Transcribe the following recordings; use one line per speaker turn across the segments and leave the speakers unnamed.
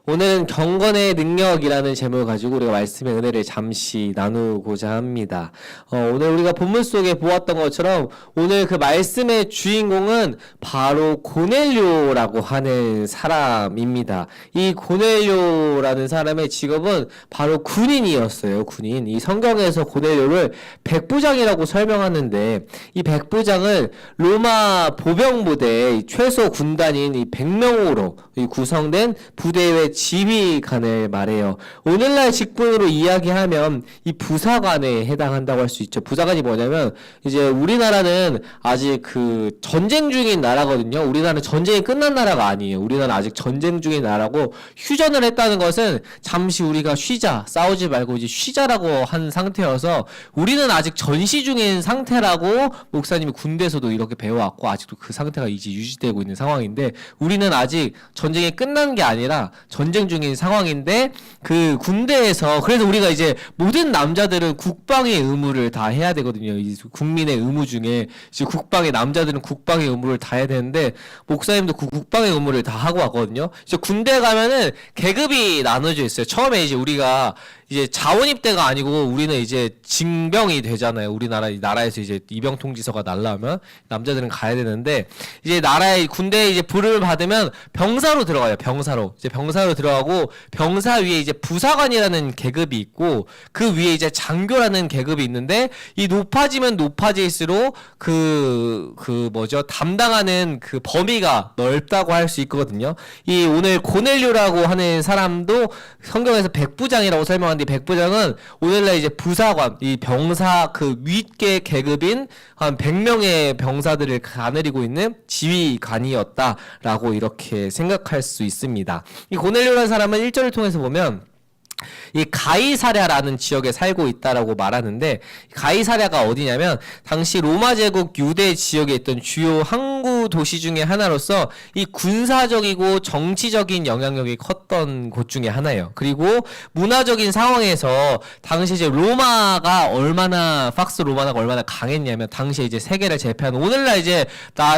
오늘은 경건의 능력이라는 제목을 가지고 우리가 말씀의 은혜를 잠시 나누고자 합니다. 오늘 우리가 본문 속에 보았던 것처럼 오늘 그 말씀의 주인공은 바로 고넬료라고 하는 사람입니다. 이 고넬료라는 사람의 직업은 바로 군인이었어요. 군인. 이 성경에서 고넬료를 백부장이라고 설명하는데 이 백부장은 로마 보병부대 최소 군단인 이 100명으로 구성된 부대의 지휘관을 말해요. 오늘날 직분으로 이야기하면 이 부사관에 해당한다고 할 수 있죠. 부사관이 뭐냐면 이제 우리나라는 아직 그 전쟁 중인 나라거든요. 우리나라는 전쟁이 끝난 나라가 아니에요. 우리나라는 아직 전쟁 중인 나라고 휴전을 했다는 것은 잠시 우리가 쉬자, 싸우지 말고 이제 쉬자라고 한 상태여서 우리는 아직 전시 중인 상태라고 목사님이 군대에서도 이렇게 배워왔고 아직도 그 상태가 이제 유지되고 있는 상황인데 우리는 아직 전쟁이 끝난 게 아니라 전쟁 중인 상황인데 그 군대에서 그래서 우리가 이제 모든 남자들은 국방의 의무를 다 해야 되거든요. 이 국민의 의무 중에 이제 국방의 남자들은 국방의 의무를 다 해야 되는데 목사님도 그 국방의 의무를 다 하고 왔거든요. 이제 군대 가면은 계급이 나눠져 있어요. 처음에 이제 우리가 이제 자원 입대가 아니고 우리는 이제 징병이 되잖아요. 우리나라 나라에서 이제 입영 통지서가 날라오면 남자들은 가야 되는데 이제 나라의 군대에 이제 부름을 받으면 병사로 들어가요. 병사로 이제 병사로 들어가고 병사 위에 이제 부사관이라는 계급이 있고 그 위에 이제 장교라는 계급이 있는데 이 높아지면 높아질수록 그 뭐죠 담당하는 그 범위가 넓다고 할 수 있거든요. 이 오늘 고넬료라고 하는 사람도 성경에서 백부장이라고 설명하는데 백부장은 오늘날 이제 부사관, 이 병사 그 윗계 계급인 한 100명의 병사들을 가느리고 있는 지휘관이었다라고 이렇게 생각할 수 있습니다. 이 고넬료라는 사람은 1절을 통해서 보면 이 가이사랴라는 지역에 살고 있다라고 말하는데 가이사랴가 어디냐면 당시 로마 제국 유대 지역에 있던 주요 항구 도시 중에 하나로서 이 군사적이고 정치적인 영향력이 컸던 곳 중에 하나예요. 그리고 문화적인 상황에서 당시 이제 로마가 얼마나 강했냐면 당시에 이제 세계를 제패하는 오늘날 이제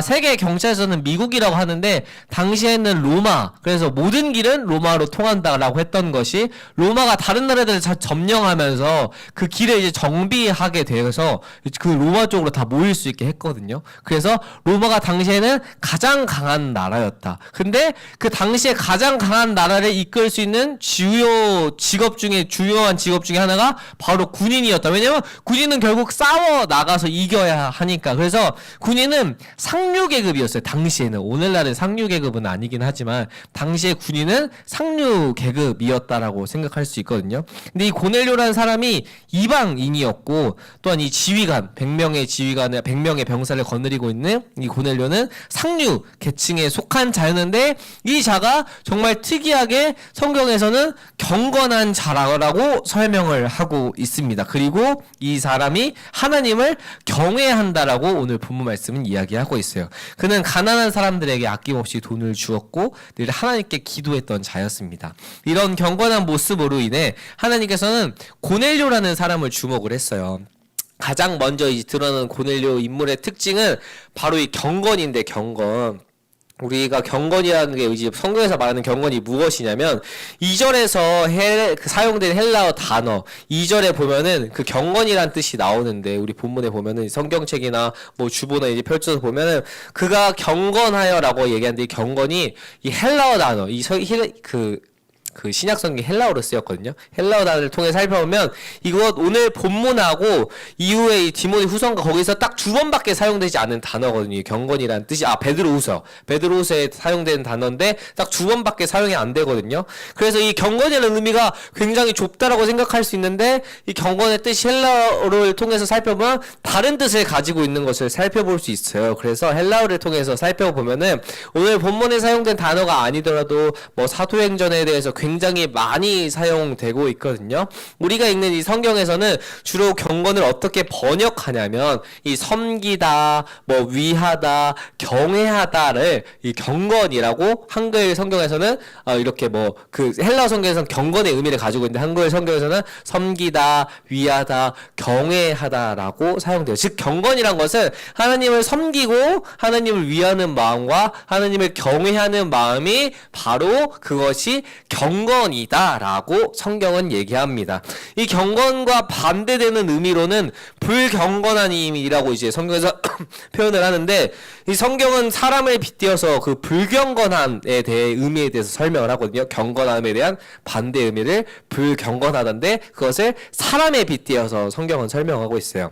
세계 경찰에서는 미국이라고 하는데 당시에는 로마 그래서 모든 길은 로마로 통한다라고 했던 것이 로마가 다른 나라들을 다 점령하면서 그 길을 이제 정비하게 되어서 그 로마 쪽으로 다 모일 수 있게 했거든요. 그래서 로마가 당시에는 가장 강한 나라였다. 근데 그 당시에 가장 강한 나라를 이끌 수 있는 주요한 직업 중에 하나가 바로 군인이었다. 왜냐면 군인은 결국 싸워 나가서 이겨야 하니까. 그래서 군인은 상류 계급이었어요. 당시에는. 오늘날은 상류 계급은 아니긴 하지만 당시에 군인은 상류 계급이었다라고 생각할 수 있거든요. 근데 이 고넬료라는 사람이 이방인이었고 또한 이 지휘관 100명의 병사를 거느리고 있는 이 고넬료는 상류 계층에 속한 자였는데 이 자가 정말 특이하게 성경에서는 경건한 자라고 설명을 하고 있습니다. 그리고 이 사람이 하나님을 경외한다라고 오늘 본문 말씀은 이야기하고 있어요. 그는 가난한 사람들에게 아낌없이 돈을 주었고 늘 하나님께 기도했던 자였습니다. 이런 경건한 모습으로 인해 하나님께서는 고넬료라는 사람을 주목을 했어요. 가장 먼저 드러나는 고넬료 인물의 특징은 바로 이 경건인데 경건. 우리가 경건이라는 게 이제 성경에서 말하는 경건이 무엇이냐면 2절에서 사용된 헬라어 단어 2절에 보면은 그 경건이란 뜻이 나오는데 우리 본문에 보면은 성경책이나 뭐 주보나 이제 펼쳐서 보면은 그가 경건하여라고 얘기하는데 이 경건이 이 헬라어 단어 그 신약성경이 헬라어로 쓰였거든요. 헬라어 단어를 통해 살펴보면 이것 오늘 본문하고 이후에 이 디모데 후서가 거기서 딱 2번밖에 사용되지 않은 단어거든요. 경건이라는 뜻이 베드로후서에 사용되는 단어인데 딱 2번밖에 사용이 안 되거든요. 그래서 이 경건이라는 의미가 굉장히 좁다라고 생각할 수 있는데 이 경건의 뜻이 헬라어를 통해서 살펴보면 다른 뜻을 가지고 있는 것을 살펴볼 수 있어요. 그래서 헬라어를 통해서 살펴보면은 오늘 본문에 사용된 단어가 아니더라도 뭐 사도행전에 대해서 굉장히 많이 사용되고 있거든요. 우리가 읽는 이 성경에서는 주로 경건을 어떻게 번역하냐면 이 섬기다, 뭐 위하다, 경외하다를 이 경건이라고 한글 성경에서는 이렇게 뭐 그 헬라어 성경에서는 경건의 의미를 가지고 있는데 한글 성경에서는 섬기다, 위하다, 경외하다라고 사용돼요. 즉 경건이란 것은 하나님을 섬기고 하나님을 위하는 마음과 하나님을 경외하는 마음이 바로 그것이 경건이다라고 성경은 얘기합니다. 이 경건과 반대되는 의미로는 불경건함이라고 이제 성경에서 표현을 하는데, 이 성경은 사람을 빗대어서 그 불경건함에 대해 의미에 대해서 설명을 하거든요. 경건함에 대한 반대 의미를 불경건하다인데, 그것을 사람에 빗대어서 성경은 설명하고 있어요.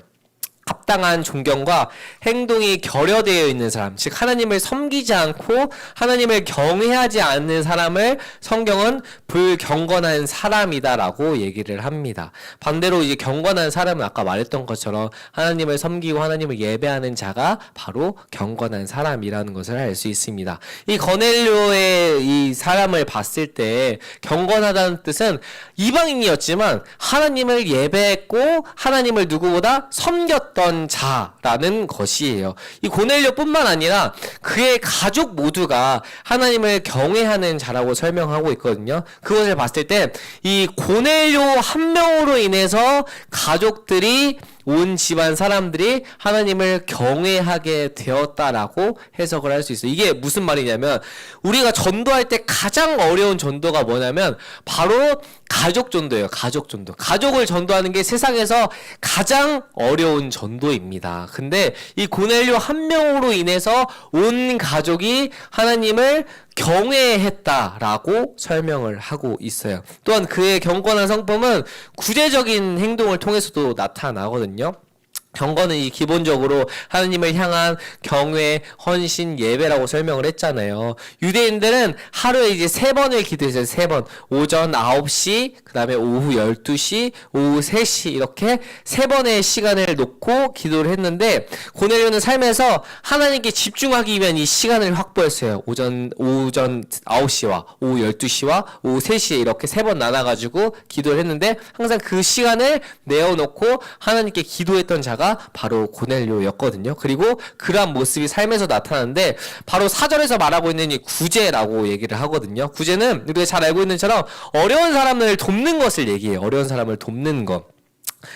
합당한 존경과 행동이 결여되어 있는 사람, 즉 하나님을 섬기지 않고 하나님을 경외하지 않는 사람을 성경은 불경건한 사람이다라고 얘기를 합니다. 반대로 이제 경건한 사람은 아까 말했던 것처럼 하나님을 섬기고 하나님을 예배하는 자가 바로 경건한 사람이라는 것을 알 수 있습니다. 이 거넬료의 이 사람을 봤을 때 경건하다는 뜻은 이방인이었지만 하나님을 예배했고 하나님을 누구보다 섬겼던 자라는 것이에요. 이 고넬료뿐만 아니라 그의 가족 모두가 하나님을 경외하는 자라고 설명하고 있거든요. 그것을 봤을 때 이 고넬료 한 명으로 인해서 가족들이, 온 집안 사람들이 하나님을 경외하게 되었다라고 해석을 할 수 있어요. 이게 무슨 말이냐면, 우리가 전도할 때 가장 어려운 전도가 뭐냐면 바로 가족 전도예요. 가족 전도. 가족을 전도하는 게 세상에서 가장 어려운 전도입니다. 근데 이 고넬료 한 명으로 인해서 온 가족이 하나님을 경외했다라고 설명을 하고 있어요. 또한 그의 경건한 성품은 구제적인 행동을 통해서도 나타나거든요. 경건은 이 기본적으로 하나님을 향한 경외, 헌신, 예배라고 설명을 했잖아요. 유대인들은 하루에 이제 3번을 기도했어요. 3번. 오전 9시, 그 다음에 오후 12시, 오후 3시 이렇게 3번의 시간을 놓고 기도를 했는데, 고넬료는 삶에서 하나님께 집중하기 위한 이 시간을 확보했어요. 오전 9시와 오후 12시와 오후 3시에 이렇게 3번 나눠가지고 기도를 했는데, 항상 그 시간을 내어놓고 하나님께 기도했던 자가 바로 고넬료였거든요. 그리고 그러한 모습이 삶에서 나타나는데, 바로 4절에서 말하고 있는 이 구제라고 얘기를 하거든요. 구제는 우리가 잘 알고 있는 것처럼 어려운 사람을 돕는 것을 얘기해요. 어려운 사람을 돕는 것.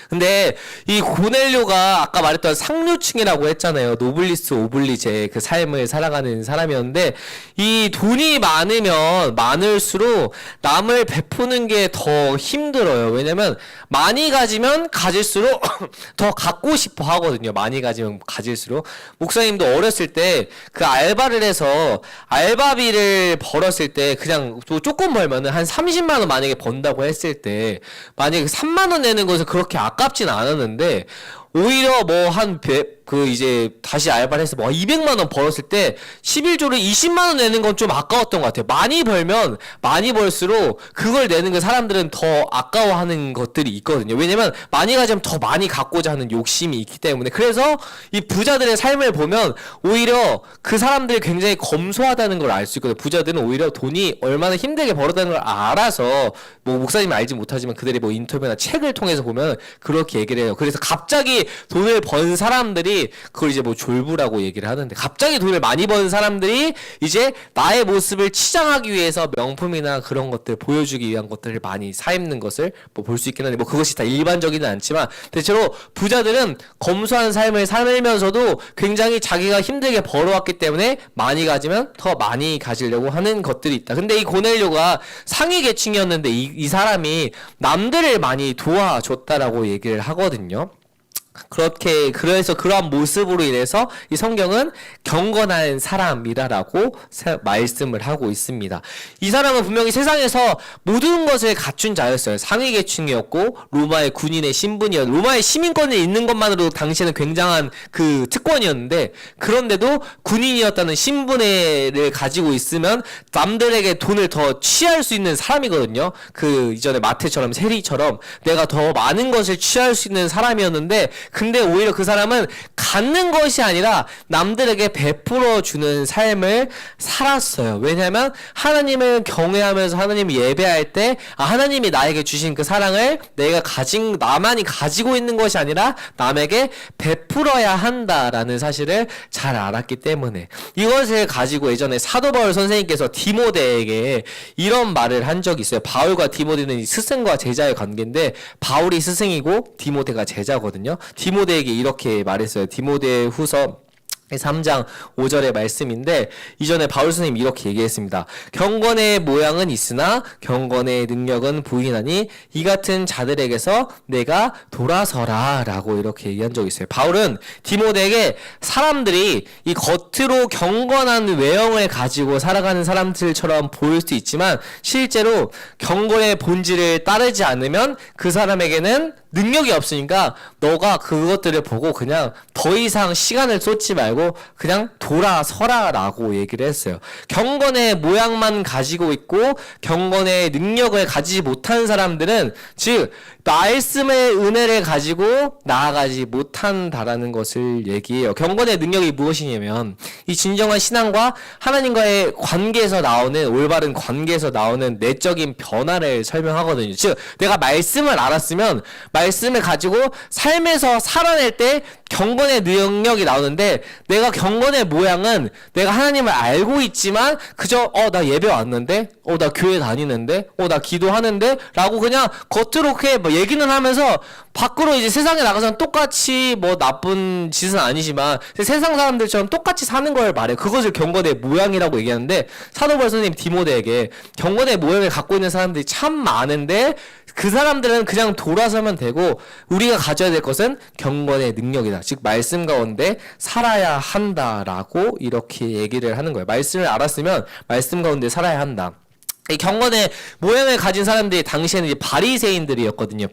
근데 이 고넬료가 아까 말했던 상류층이라고 했잖아요. 노블리스 오블리제 그 삶을 살아가는 사람이었는데, 이 돈이 많으면 많을수록 남을 베푸는 게 더 힘들어요. 왜냐면 많이 가지면 가질수록 더 갖고 싶어 하거든요. 많이 가지면 가질수록. 목사님도 어렸을 때 그 알바를 해서 알바비를 벌었을 때, 그냥 조금 벌면은 한 30만 원 만약에 번다고 했을 때, 만약에 3만 원 내는 것을 그렇게 아깝진 않았는데, 오히려 뭐 이제 다시 알바를 해서 뭐 200만 원 벌었을 때 11조를 20만 원 내는 건 좀 아까웠던 것 같아요. 많이 벌면 많이 벌수록 그걸 내는 그 사람들은 더 아까워하는 것들이 있거든요. 왜냐면 많이 가지면 더 많이 갖고자 하는 욕심이 있기 때문에. 그래서 이 부자들의 삶을 보면 오히려 그 사람들이 굉장히 검소하다는 걸 알 수 있거든요. 부자들은 오히려 돈이 얼마나 힘들게 벌었다는 걸 알아서, 뭐 목사님이 알지 못하지만 그들이 뭐 인터뷰나 책을 통해서 보면 그렇게 얘기를 해요. 그래서 갑자기 돈을 번 사람들이 그걸 이제 뭐 졸부라고 얘기를 하는데, 갑자기 돈을 많이 번 사람들이 이제 나의 모습을 치장하기 위해서 명품이나 그런 것들 보여주기 위한 것들을 많이 사입는 것을 뭐 볼 수 있긴 한데, 뭐 그것이 다 일반적이는 않지만 대체로 부자들은 검소한 삶을 살면서도 굉장히 자기가 힘들게 벌어왔기 때문에 많이 가지면 더 많이 가지려고 하는 것들이 있다. 근데 이 고넬료가 상위 계층이었는데 이 사람이 남들을 많이 도와줬다라고 얘기를 하거든요. 그래서 그러한 모습으로 인해서 이 성경은 경건한 사람이다라고 말씀을 하고 있습니다. 이 사람은 분명히 세상에서 모든 것을 갖춘 자였어요. 상위 계층이었고 로마의 군인의 신분이었고, 로마의 시민권을 있는 것만으로도 당시에는 굉장한 그 특권이었는데, 그런데도 군인이었다는 신분을 가지고 있으면 남들에게 돈을 더 취할 수 있는 사람이거든요. 그 이전에 마태처럼 세리처럼 내가 더 많은 것을 취할 수 있는 사람이었는데, 근데 오히려 그 사람은 갖는 것이 아니라 남들에게 베풀어 주는 삶을 살았어요. 왜냐하면 하나님을 경외하면서 하나님을 예배할 때, 하나님이 나에게 주신 그 사랑을 나만이 가지고 있는 것이 아니라 남에게 베풀어야 한다라는 사실을 잘 알았기 때문에, 이것을 가지고 예전에 사도 바울 선생님께서 디모데에게 이런 말을 한 적이 있어요. 바울과 디모데는 스승과 제자의 관계인데, 바울이 스승이고 디모데가 제자거든요. 디모데에게 이렇게 말했어요. 디모데 후서 3장 5절의 말씀인데 이전에 바울 선생님이 이렇게 얘기했습니다. 경건의 모양은 있으나 경건의 능력은 부인하니 이 같은 자들에게서 내가 돌아서라 라고 이렇게 얘기한 적이 있어요. 바울은 디모데에게 사람들이 이 겉으로 경건한 외형을 가지고 살아가는 사람들처럼 보일 수 있지만 실제로 경건의 본질을 따르지 않으면 그 사람에게는 능력이 없으니까 너가 그것들을 보고 그냥 더 이상 시간을 쏟지 말고 그냥 돌아서라 라고 얘기를 했어요. 경건의 모양만 가지고 있고 경건의 능력을 가지지 못한 사람들은 즉 말씀의 은혜를 가지고 나아가지 못한다라는 것을 얘기해요. 경건의 능력이 무엇이냐면 이 진정한 신앙과 하나님과의 관계에서 나오는 올바른 관계에서 나오는 내적인 변화를 설명하거든요. 즉 내가 말씀을 알았으면 말씀을 가지고 삶에서 살아낼 때 경건의 능력이 나오는데 내가 경건의 모양은 내가 하나님을 알고 있지만 그저 나 예배 왔는데 나 교회 다니는데 나 기도하는데 라고 그냥 겉으로 이렇게 뭐 얘기는 하면서 밖으로 이제 세상에 나가서는 똑같이 뭐 나쁜 짓은 아니지만 세상 사람들처럼 똑같이 사는 걸 말해. 그것을 경건의 모양이라고 얘기하는데 사도 바울 선생님 디모데에게 경건의 모양을 갖고 있는 사람들이 참 많은데 그 사람들은 그냥 돌아서면 되고 우리가 가져야 될 것은 경건의 능력이다. 즉 말씀 가운데 살아야 한다라고 이렇게 얘기를 하는 거예요. 말씀을 알았으면 말씀 가운데 살아야 한다. 이 경건의 모양을 가진 사람들이 당시에는 바리새인들이었거든요.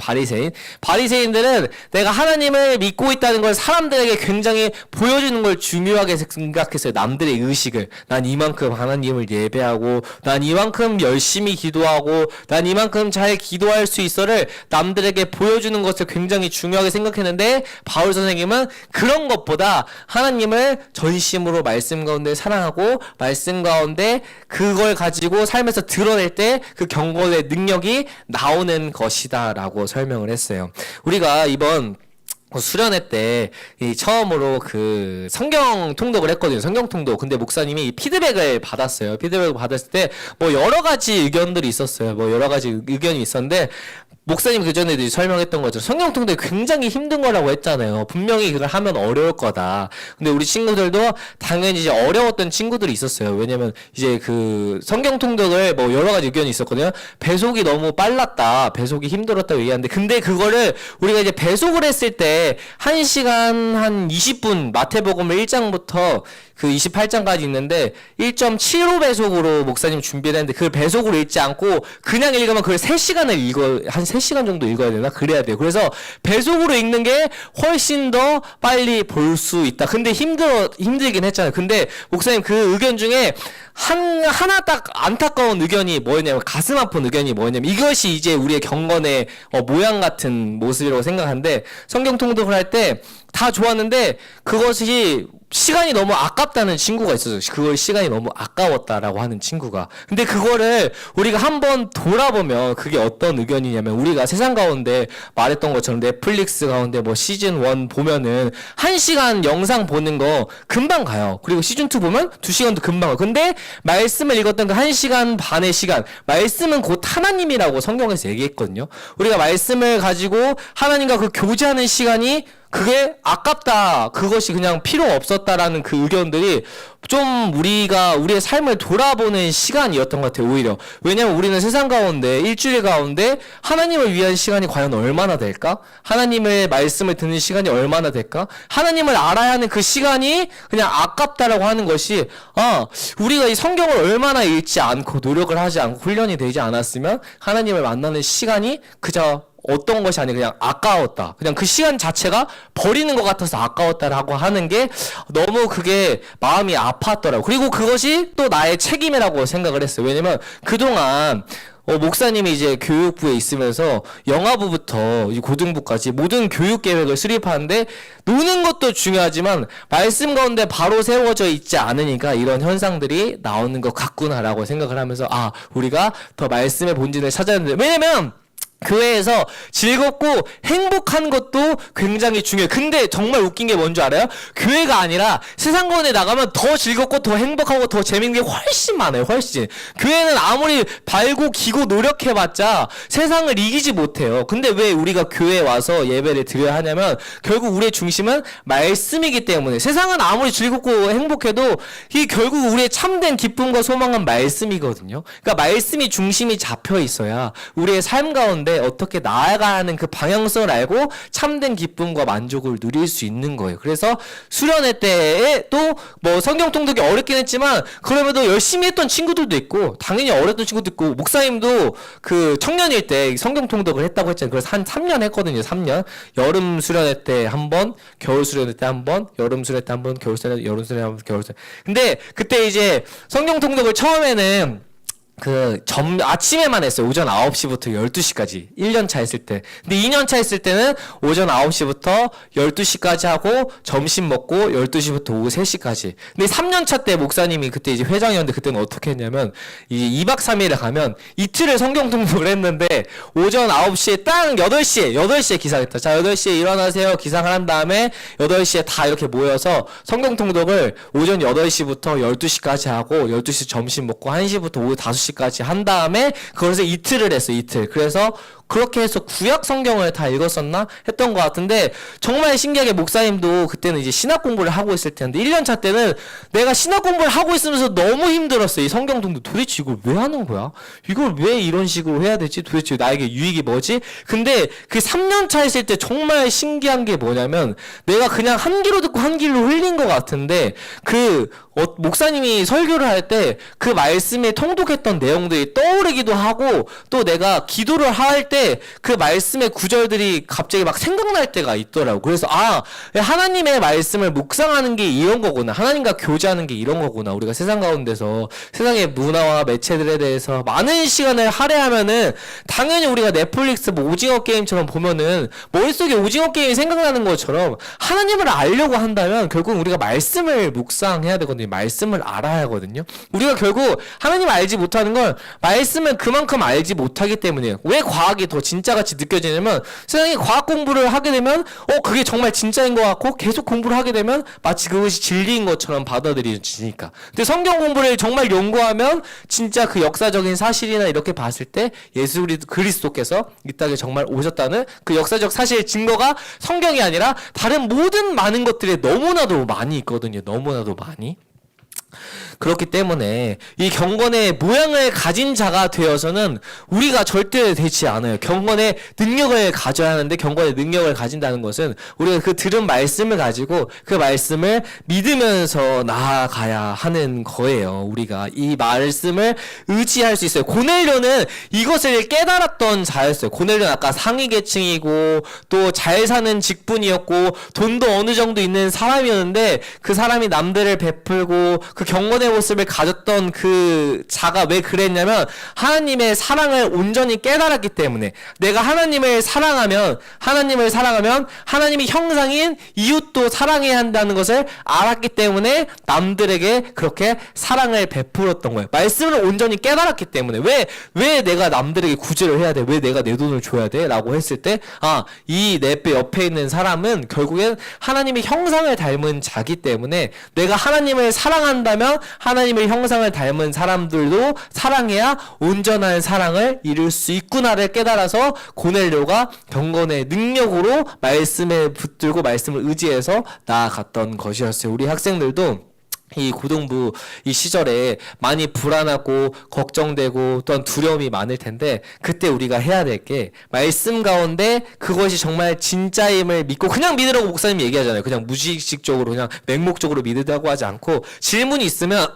바리새인들은 내가 하나님을 믿고 있다는 걸 사람들에게 굉장히 보여주는 걸 중요하게 생각했어요. 남들의 의식을. 난 이만큼 하나님을 예배하고 난 이만큼 열심히 기도하고 난 이만큼 잘 기도할 수 있어를 남들에게 보여주는 것을 굉장히 중요하게 생각했는데 바울 선생님은 그런 것보다 하나님을 전심으로 말씀 가운데 사랑하고 말씀 가운데 그걸 가지고 삶에서 드러낼 때 그 경건의 능력이 나오는 것이다 라고 설명을 했어요. 우리가 이번 수련회 때 처음으로 그 성경 통독을 했거든요. 성경 통독. 근데 목사님이 피드백을 받았어요. 피드백을 받았을 때 뭐 여러 가지 의견들이 있었어요. 뭐 여러 가지 의견이 있었는데 목사님 그전에도 설명했던 것처럼 성경 통독이 굉장히 힘든 거라고 했잖아요. 분명히 그걸 하면 어려울 거다. 근데 우리 친구들도 당연히 이제 어려웠던 친구들이 있었어요. 왜냐면 이제 그 성경 통독을 뭐 여러 가지 의견이 있었거든요. 배속이 너무 빨랐다. 배속이 힘들었다고 얘기하는데 근데 그거를 우리가 이제 배속을 했을 때 1시간 한 20분 마태복음 1장부터 그 28장까지 있는데 1.75 배속으로 목사님 준비를 했는데 그걸 배속으로 읽지 않고 그냥 읽으면 그걸 3시간을 한 3시간 정도 읽어야 되나? 그래야 돼요. 그래서 배속으로 읽는 게 훨씬 더 빨리 볼 수 있다. 근데 힘들긴 했잖아요. 근데 목사님 그 의견 중에 하나 딱 안타까운 의견이 뭐였냐면 가슴 아픈 의견이 뭐였냐면 이것이 이제 우리의 경건의 모양 같은 모습이라고 생각하는데 성경 통독을 할 때 다 좋았는데 그것이 시간이 너무 아깝다는 친구가 있었어요. 그걸 시간이 너무 아까웠다라고 하는 친구가. 근데 그거를 우리가 한번 돌아보면 그게 어떤 의견이냐면 우리가 세상 가운데 말했던 것처럼 넷플릭스 가운데 뭐 시즌 1 보면은 1시간 영상 보는 거 금방 가요. 그리고 시즌 2 보면 2시간도 금방 가요. 근데 말씀을 읽었던 그 1시간 반의 시간, 말씀은 곧 하나님이라고 성경에서 얘기했거든요. 우리가 말씀을 가지고 하나님과 그 교제하는 시간이 그게 아깝다. 그것이 그냥 필요 없었다라는 그 의견들이 좀 우리의 삶을 돌아보는 시간이었던 것 같아요. 오히려. 왜냐면 우리는 세상 가운데 일주일 가운데 하나님을 위한 시간이 과연 얼마나 될까? 하나님의 말씀을 듣는 시간이 얼마나 될까? 하나님을 알아야 하는 그 시간이 그냥 아깝다라고 하는 것이 우리가 이 성경을 얼마나 읽지 않고 노력을 하지 않고 훈련이 되지 않았으면 하나님을 만나는 시간이 그저 어떤 것이 아니라 그냥 아까웠다. 그냥 그 시간 자체가 버리는 것 같아서 아까웠다라고 하는 게 너무 그게 마음이 아팠더라고요. 그리고 그것이 또 나의 책임이라고 생각을 했어요. 왜냐면 그동안 목사님이 이제 교육부에 있으면서 영아부부터 고등부까지 모든 교육 계획을 수립하는데 노는 것도 중요하지만 말씀 가운데 바로 세워져 있지 않으니까 이런 현상들이 나오는 것 같구나라고 생각을 하면서 우리가 더 말씀의 본질을 찾아야 되는데 왜냐면 교회에서 즐겁고 행복한 것도 굉장히 중요해요. 근데 정말 웃긴 게 뭔지 알아요? 교회가 아니라 세상 가운데 나가면 더 즐겁고 더 행복하고 더 재밌는 게 훨씬 많아요. 훨씬. 교회는 아무리 발고 기고 노력해봤자 세상을 이기지 못해요. 근데 왜 우리가 교회에 와서 예배를 드려야 하냐면 결국 우리의 중심은 말씀이기 때문에 세상은 아무리 즐겁고 행복해도 이 결국 우리의 참된 기쁨과 소망은 말씀이거든요. 그러니까 말씀이 중심이 잡혀 있어야 우리의 삶 가운데 어떻게 나아가야 하는 그 방향성을 알고 참된 기쁨과 만족을 누릴 수 있는 거예요. 그래서 수련회 때에 또 뭐 성경 통독이 어렵긴 했지만 그럼에도 열심히 했던 친구들도 있고 당연히 어렸던 친구도 있고 목사님도 그 청년일 때 성경 통독을 했다고 했잖아요. 그래서 한 3년 했거든요. 3년. 여름 수련회 때 한 번, 겨울 수련회 때 한 번, 여름 수련회 때 한 번, 겨울 수련회, 여름 수련회 한 번, 겨울 수련회. 근데 그때 이제 성경 통독을 처음에는 아침에만 했어요. 오전 9시부터 12시까지. 1년차 했을 때. 근데 2년차 했을 때는 오전 9시부터 12시까지 하고 점심 먹고 12시부터 오후 3시까지. 근데 3년차 때 목사님이 그때 이제 회장이었는데 그때는 어떻게 했냐면 이제 2박 3일을 가면 이틀을 성경 통독을 했는데 오전 9시에 딱 8시에 기상했다. 자, 8시에 일어나세요. 기상을 한 다음에 8시에 다 이렇게 모여서 성경 통독을 오전 8시부터 12시까지 하고 12시 점심 먹고 1시부터 오후 5시까지 한 다음에 그것을 이틀을 했어요. 이틀. 그래서 그렇게 해서 구약 성경을 다 읽었었나 했던 것 같은데 정말 신기하게 목사님도 그때는 이제 신학 공부를 하고 있을 텐데 1년차 때는 내가 신학 공부를 하고 있으면서 너무 힘들었어요. 이 성경 통독 도대체 이걸 왜 하는 거야? 이걸 왜 이런 식으로 해야 되지? 도대체 나에게 유익이 뭐지? 근데 그 3년차 했을 때 정말 신기한 게 뭐냐면 내가 그냥 한 귀로 듣고 한 귀로 흘린 것 같은데 목사님이 설교를 할 때 그 말씀에 통독했던 내용들이 떠오르기도 하고 또 내가 기도를 할 때 그 말씀의 구절들이 갑자기 막 생각날 때가 있더라고. 그래서 하나님의 말씀을 묵상하는 게 이런 거구나. 하나님과 교제하는 게 이런 거구나. 우리가 세상 가운데서 세상의 문화와 매체들에 대해서 많은 시간을 할애하면은 당연히 우리가 넷플릭스 뭐 오징어 게임처럼 보면은 머릿속에 오징어 게임이 생각나는 것처럼 하나님을 알려고 한다면 결국 우리가 말씀을 묵상해야 되거든요. 말씀을 알아야 하거든요. 우리가 결국 하나님을 알지 못하는 건 말씀을 그만큼 알지 못하기 때문이에요. 왜 과학이 더 진짜같이 느껴지냐면 세상에 과학 공부를 하게 되면 그게 정말 진짜인 것 같고 계속 공부를 하게 되면 마치 그것이 진리인 것처럼 받아들여지니까. 근데 성경 공부를 정말 연구하면 진짜 그 역사적인 사실이나 이렇게 봤을 때 예수 그리스도께서 이 땅에 정말 오셨다는 그 역사적 사실 증거가 성경이 아니라 다른 모든 많은 것들에 너무나도 많이 있거든요. 너무나도 많이. 그렇기 때문에 이 경건의 모양을 가진 자가 되어서는 우리가 절대 되지 않아요. 경건의 능력을 가져야 하는데 경건의 능력을 가진다는 것은 우리가 그 들은 말씀을 가지고 그 말씀을 믿으면서 나아가야 하는 거예요. 우리가 이 말씀을 의지할 수 있어요. 고넬료는 이것을 깨달았던 자였어요. 고넬료는 아까 상위 계층이고 또 잘 사는 직분이었고 돈도 어느 정도 있는 사람이었는데 그 사람이 남들을 베풀고 그 경건의 모습을 가졌던 그 자가 왜 그랬냐면 하나님의 사랑을 온전히 깨달았기 때문에 내가 하나님을 사랑하면 하나님의 형상인 이웃도 사랑해야 한다는 것을 알았기 때문에 남들에게 그렇게 사랑을 베풀었던 거예요. 말씀을 온전히 깨달았기 때문에 왜 내가 남들에게 구제를 해야 돼? 왜 내가 내 돈을 줘야 돼? 라고 했을 때 이 내 옆에 있는 사람은 결국엔 하나님의 형상을 닮은 자기 때문에 내가 하나님을 사랑한다면 하나님의 형상을 닮은 사람들도 사랑해야 온전한 사랑을 이룰 수 있구나를 깨달아서 고넬료가 경건의 능력으로 말씀에 붙들고 말씀을 의지해서 나아갔던 것이었어요. 우리 학생들도 이 고등부 이 시절에 많이 불안하고 걱정되고 또한 두려움이 많을 텐데 그때 우리가 해야 될 게 말씀 가운데 그것이 정말 진짜임을 믿고 그냥 믿으라고 목사님이 얘기하잖아요. 그냥 무의식적으로 그냥 맹목적으로 믿으라고 하지 않고 질문이 있으면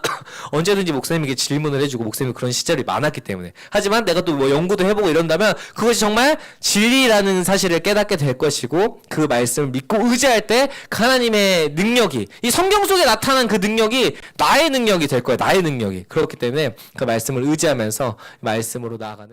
언제든지 목사님에게 질문을 해주고 목사님이 그런 시절이 많았기 때문에 하지만 내가 또 뭐 연구도 해보고 이런다면 그것이 정말 진리라는 사실을 깨닫게 될 것이고 그 말씀을 믿고 의지할 때 하나님의 능력이 이 성경 속에 나타난 그 능력이 나의 능력이 될 거야. 나의 능력이. 그렇기 때문에 그 말씀을 의지하면서 말씀으로 나아가는